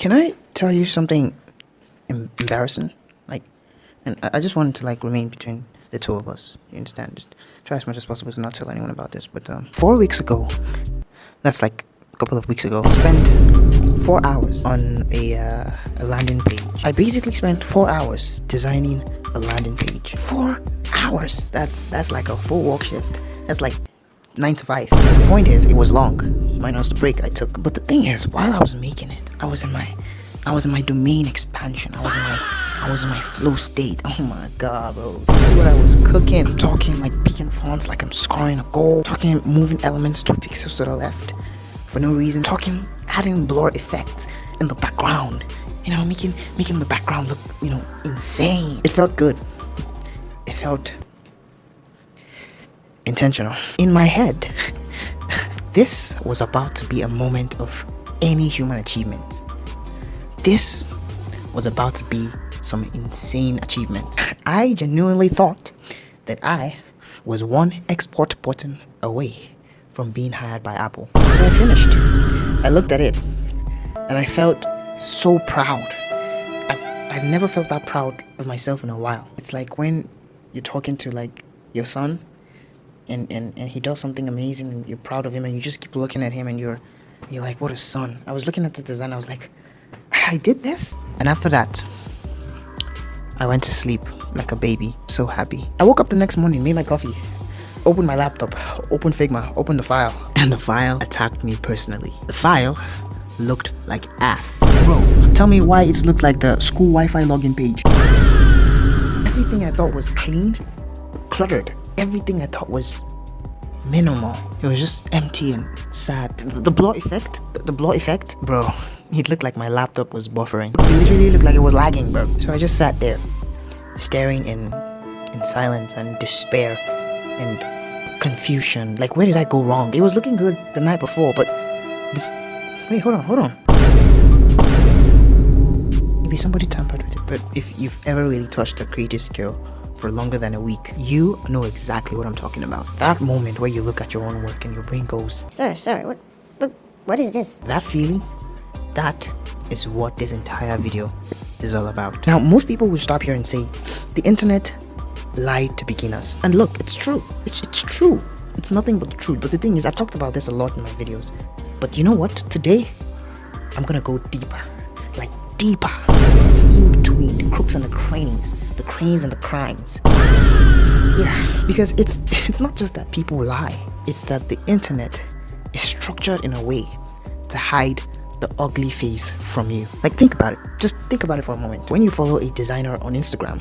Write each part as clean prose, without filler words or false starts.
Can I tell you something embarrassing? Like, and I just wanted to like remain between the two of us. You understand? Just try as much as possible to not tell anyone about this. But 4 weeks ago, that's like a couple of weeks ago, I spent 4 hours on a landing page. I basically spent 4 hours designing a landing page. 4 hours. That's like a full work shift. That's like 9 to 5. The point is, it was long, minus the break I took. But the thing is, while I was making it, I was in my domain expansion. I was in my flow state. Oh my god, bro. See what I was cooking? I'm talking like picking fonts like I'm scoring a goal. Talking moving elements 2 pixels to the left for no reason. Talking adding blur effects in the background. You know, making the background look, insane. It felt good. It felt intentional. In my head, this was about to be a moment of any human achievement. This was about to be some insane achievement. I genuinely thought that I was one export button away from being hired by Apple. So I finished. I looked at it and I felt so proud. I've never felt that proud of myself in a while. It's like when you're talking to like your son and he does something amazing and you're proud of him and you just keep looking at him and you're like, what a son. I was looking at the design, I was like, I did this. And after that, I went to sleep like a baby, so happy. I woke up the next morning, made my coffee, opened my laptop, opened Figma, opened the file, and the file attacked me personally. The file looked like ass. Bro, tell me why it looked like the school Wi-Fi login page. Everything I thought was clean, cluttered. Everything I thought was minimal. It was just empty and sad. The blur effect, bro. It looked like my laptop was buffering. It literally looked like it was lagging, bro. So I just sat there, staring in silence and despair and confusion. Like, where did I go wrong? It was looking good the night before, but this... Wait, hold on. Maybe somebody tampered with it. But if you've ever really touched a creative skill for longer than a week, you know exactly what I'm talking about. That moment where you look at your own work and your brain goes, Sir, what is this? that feeling, that is what this entire video is all about. Now, most people will stop here and say, the internet lied to beginners. And look, it's true. It's true. It's nothing but the truth. But the thing is, I've talked about this a lot in my videos. But you know what? Today, I'm gonna go deeper. Like deeper. In between the crooks and the cranes. The cranes and the crimes. Yeah, because it's not just that people lie. It's that the internet is structured in a way to hide the ugly face from you. Like, think about it. Just think about it for a moment. When you follow a designer on Instagram,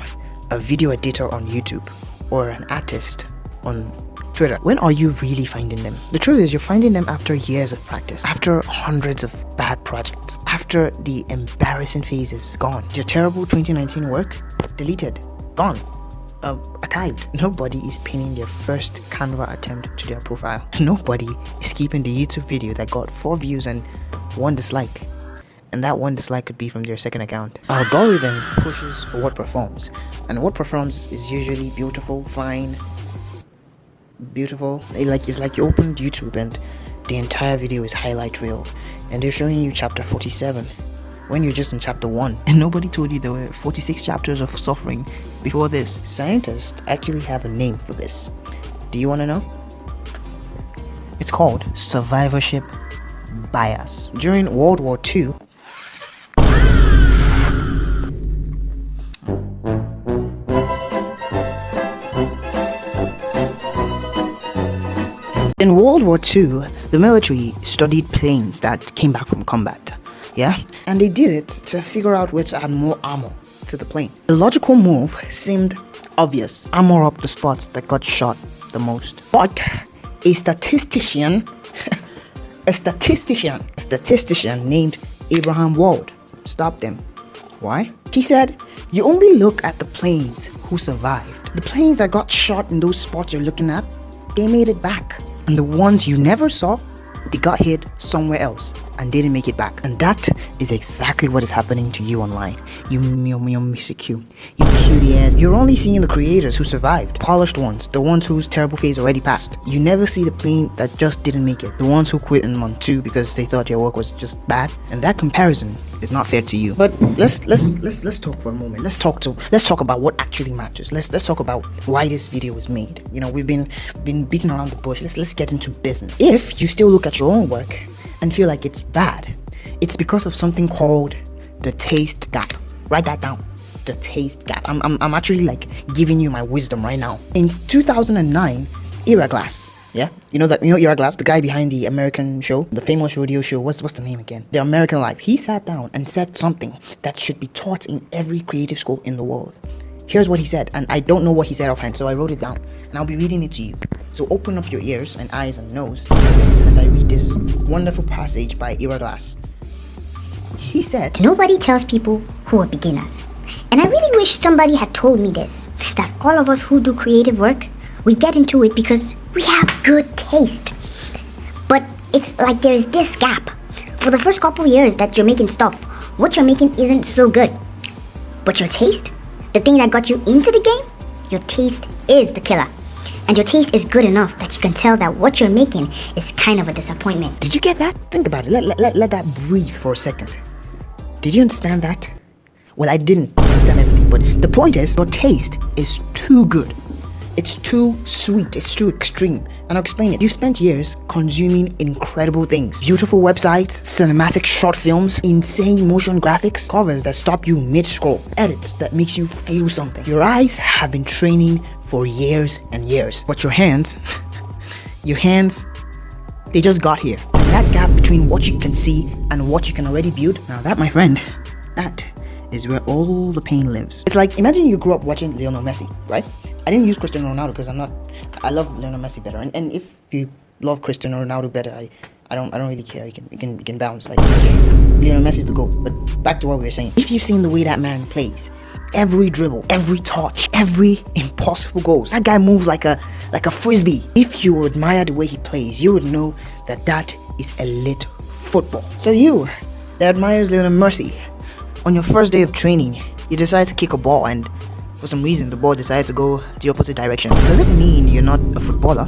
a video editor on YouTube, or an artist on Twitter, when are you really finding them? The truth is, you're finding them after years of practice, after hundreds of bad projects, after the embarrassing phase is gone. Your terrible 2019 work, deleted, gone, archived. Nobody is pinning their first Canva attempt to their profile. Nobody is keeping the YouTube video that got 4 views and 1 dislike. And that 1 dislike could be from their second account. Our algorithm pushes what performs. And what performs is usually beautiful, fine, beautiful. It's like you opened YouTube and the entire video is highlight reel. And they're showing you chapter 47 when you're just in chapter 1. And nobody told you there were 46 chapters of suffering before this. Scientists actually have a name for this. Do you want to know? It's called survivorship bias. During World War II, in World War II, the military studied planes that came back from combat. Yeah? And they did it to figure out where to add more armor to the plane. The logical move seemed obvious. Armor up the spots that got shot the most. But a statistician named Abraham Wald stopped them. Why? He said, you only look at the planes who survived. The planes that got shot in those spots you're looking at, they made it back. And the ones you never saw, they got hit somewhere else. and didn't make it back. And that is exactly what is happening to you online. You cutie ass. You're only seeing the creators who survived, polished ones, the ones whose terrible phase already passed. You never see the plane that just didn't make it, the ones who quit in month 2 because they thought your work was just bad. And that comparison is not fair to you. But let's talk for a moment. Let's talk about what actually matters. Let's talk about why this video was made. You know, we've been beating around the bush. Let's get into business. If you still look at your own work and feel like it's bad, it's because of something called the taste gap. Write that down. The taste gap. I'm actually like giving you my wisdom right now. In 2009, Era Glass. Yeah, you know Era Glass, the guy behind the American show, the famous radio show. What's the name again? The American Life. He sat down and said something that should be taught in every creative school in the world. Here's what he said, and I don't know what he said offhand, so I wrote it down, and I'll be reading it to you. So open up your ears and eyes and nose as I read this wonderful passage by Era Glass. He said, Nobody tells people who are beginners. And I really wish somebody had told me this, that all of us who do creative work, we get into it because we have good taste. But it's like there's this gap. For the first couple of years that you're making stuff, what you're making isn't so good. But your taste, the thing that got you into the game, your taste is the killer. And your taste is good enough that you can tell that what you're making is kind of a disappointment. Did you get that? Think about it. Let that breathe for a second. Did you understand that? Well, I didn't understand everything, but the point is, your taste is too good. It's too sweet, it's too extreme. And I'll explain it. You've spent years consuming incredible things. Beautiful websites, cinematic short films, insane motion graphics, covers that stop you mid-scroll, edits that makes you feel something. Your eyes have been training for years and years. But your hands, they just got here. And that gap between what you can see and what you can already build, now that, my friend, that is where all the pain lives. It's like, imagine you grew up watching Lionel Messi, right? I didn't use Cristiano Ronaldo because I love Lionel Messi better. And if you love Cristiano Ronaldo better, I don't really care. You can bounce. Like, Lionel Messi is the GOAT. But back to what we were saying. If you've seen the way that man plays, every dribble, every touch, every impossible goals, that guy moves like a frisbee. If you admire the way he plays, you would know that is elite football. So you that admires Lionel Messi, on your first day of training, you decide to kick a ball and for some reason the ball decided to go the opposite direction. Does it mean you're not a footballer?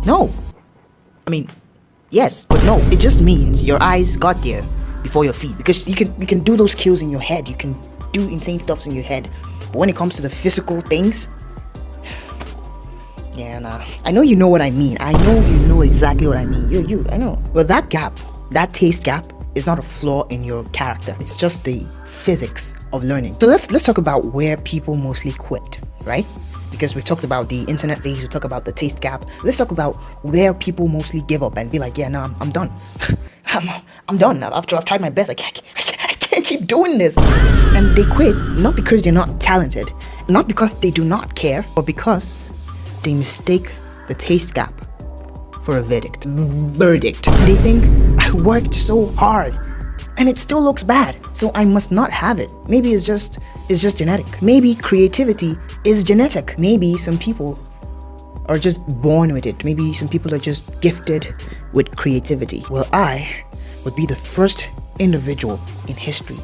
No. I mean, yes, but no. It just means your eyes got there before your feet. Because you can do those skills in your head. You can do insane stuff in your head. But when it comes to the physical things, yeah, nah. I know you know what I mean. I know you know exactly what I mean. I know. Well, that gap, that taste gap, is not a flaw in your character. It's just the physics of learning. So let's talk about where people mostly quit, right? Because we talked about the internet phase, we talked about the taste gap. Let's talk about where people mostly give up and be like, yeah, no, I'm done. I'm done. I've tried my best. I can't keep doing this. And they quit not because they're not talented, not because they do not care, but because they mistake the taste gap for a verdict. They think, I worked so hard and it still looks bad, so I must not have it. Maybe it's just genetic. Maybe creativity is genetic. Maybe some people are just born with it. Maybe some people are just gifted with creativity. Well, I would be the first individual in history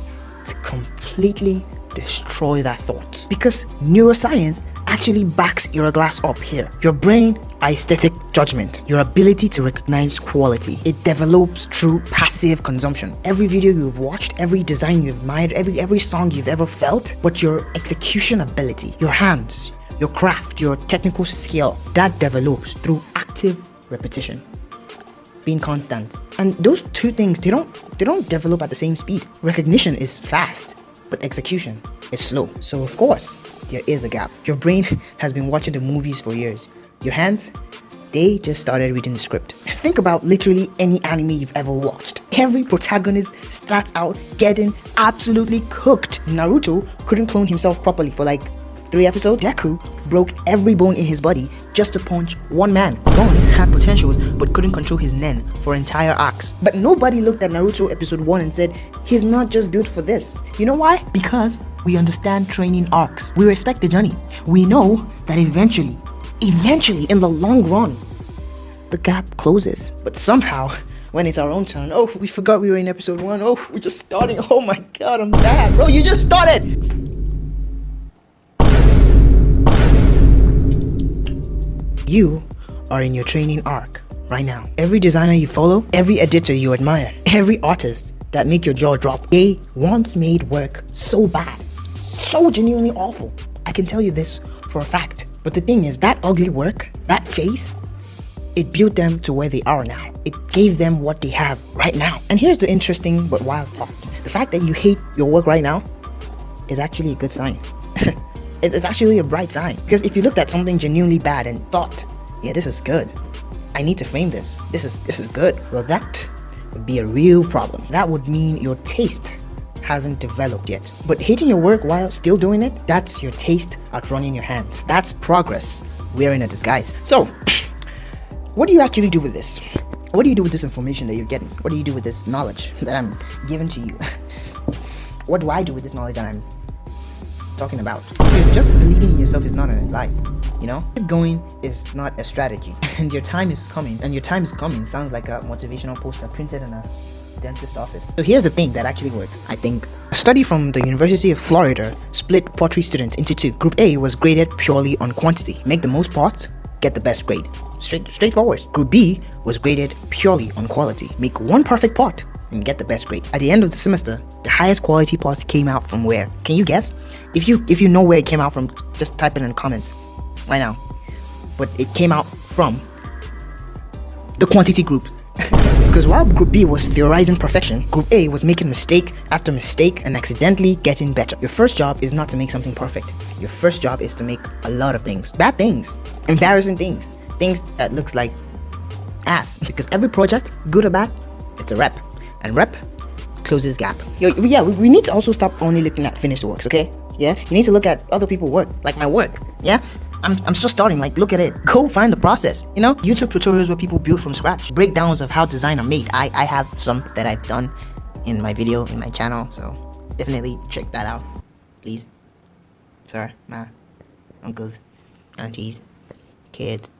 to completely destroy that thought, because neuroscience actually backs Era Glass up here. Your brain aesthetic judgment, your ability to recognize quality, it develops through passive consumption. Every video you've watched, every design you've admired, every song you've ever felt, but your execution ability, your hands, your craft, your technical skill, that develops through active repetition, being constant. And those two things, they don't develop at the same speed. Recognition is fast, but execution is slow. So of course, there is a gap. Your brain has been watching the movies for years. Your hands, they just started reading the script. Think about literally any anime you've ever watched. Every protagonist starts out getting absolutely cooked. Naruto couldn't clone himself properly for like 3 episodes. Deku broke every bone in his body just to punch one man. Gon had potentials but couldn't control his nen for entire arcs. But nobody looked at Naruto episode 1 and said, he's not just built for this. You know why? Because we understand training arcs. We respect the journey. We know that eventually, in the long run, the gap closes. But somehow, when it's our own turn. Oh, we forgot we were in episode 1. Oh, we're just starting. Oh my god, I'm bad. Bro, you just started! You are in your training arc right now. Every designer you follow, every editor you admire, every artist that make your jaw drop, they once made work so bad, so genuinely awful. I can tell you this for a fact. But the thing is, that ugly work, that face, it built them to where they are now. It gave them what they have right now. And here's the interesting but wild part. The fact that you hate your work right now is actually a good sign. It's actually a bright sign. Because if you looked at something genuinely bad and thought, yeah, this is good, I need to frame this. This is good. Well, that would be a real problem. That would mean your taste hasn't developed yet. But hating your work while still doing it, that's your taste outrunning your hands. That's progress wearing a disguise. So, what do you actually do with this? What do you do with this information that you're getting? What do you do with this knowledge that I'm giving to you? What do I do with this knowledge that I'm talking about? Because just believing in yourself is not an advice. You know, keep going is not a strategy. And your time is coming. And your time is coming sounds like a motivational poster printed in a dentist office. So here's the thing that actually works. I think a study from the University of Florida split pottery students into two. Group A was graded purely on quantity. Make the most pots, get the best grade. Straightforward. Group B was graded purely on quality. Make one perfect pot and get the best grade. At the end of the semester, the highest quality pots came out from where? Can you guess? If you know where it came out from, just type it in the comments right now. But it came out from the quantity group. Because while Group B was theorizing perfection, Group A was making mistake after mistake and accidentally getting better. Your first job is not to make something perfect. Your first job is to make a lot of things. Bad things. Embarrassing things. Things that looks like ass. Because every project, good or bad, it's a rep. And rep closes gap. Yeah, we need to also stop only looking at finished works, okay? Yeah? You need to look at other people's work, like my work. Yeah? I'm still starting, like, look at it. Go find the process, you know? YouTube tutorials where people build from scratch. Breakdowns of how design are made. I have some that I've done in my video, in my channel, so definitely check that out, please. Sir, ma, uncles, aunties, kids,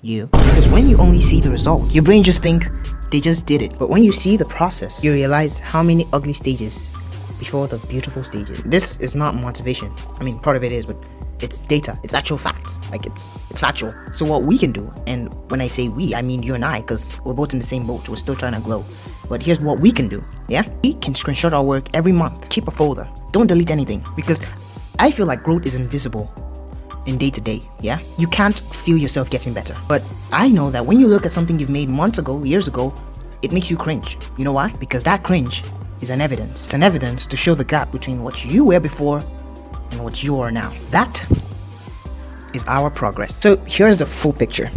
you. Because when you only see the result, your brain just think they just did it. But when you see the process, you realize how many ugly stages before the beautiful stages. This is not motivation. I mean, part of it is, but it's data. It's actual fact. Like, it's factual. So what we can do, and when I say we, I mean you and I, because we're both in the same boat. We're still trying to grow. But here's what we can do, yeah? We can screenshot our work every month. Keep a folder. Don't delete anything. Because I feel like growth is invisible in day to day, yeah? You can't feel yourself getting better. But I know that when you look at something you've made months ago, years ago, it makes you cringe. You know why? Because that cringe is an evidence. It's an evidence to show the gap between what you were before and what you are now. That is our progress. So here's the full picture.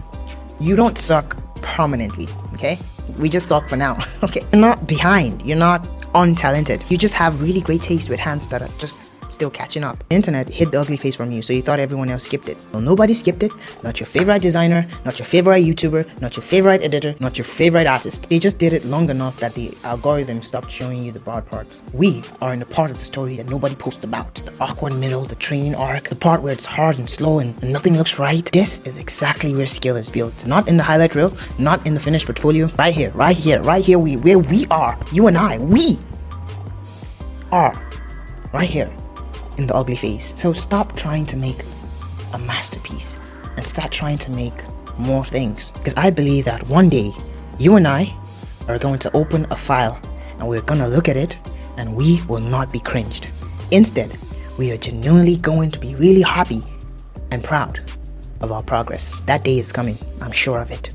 You don't suck permanently, okay? We just suck for now, okay? You're not behind. You're not untalented. You just have really great taste with hands that are just still catching up. The internet hid the ugly face from you, so you thought everyone else skipped it. Well, nobody skipped it. Not your favorite designer, not your favorite YouTuber, not your favorite editor, not your favorite artist. They just did it long enough that the algorithm stopped showing you the bad parts. We are in the part of the story that nobody posts about. The awkward middle, the training arc, the part where it's hard and slow and nothing looks right. This is exactly where skill is built. Not in the highlight reel, not in the finished portfolio. Right here, right here, right here, where we are. You and I, we are right here in the ugly phase. So stop trying to make a masterpiece and start trying to make more things. Because I believe that one day, you and I are going to open a file and we're gonna look at it and we will not be cringed. Instead, we are genuinely going to be really happy and proud of our progress. That day is coming, I'm sure of it.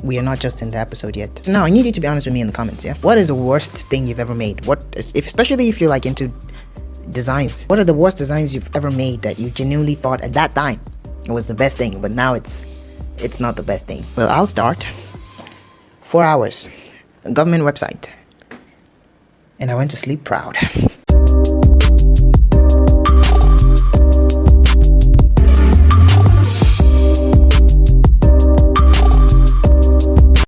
We are not just in the episode yet. So now I need you to be honest with me in the comments, yeah? What is the worst thing you've ever made? Especially if you're like into designs. What are the worst designs you've ever made that you genuinely thought at that time it was the best thing, but now it's not the best thing? Well, I'll start. 4 hours, a government website, and I went to sleep proud.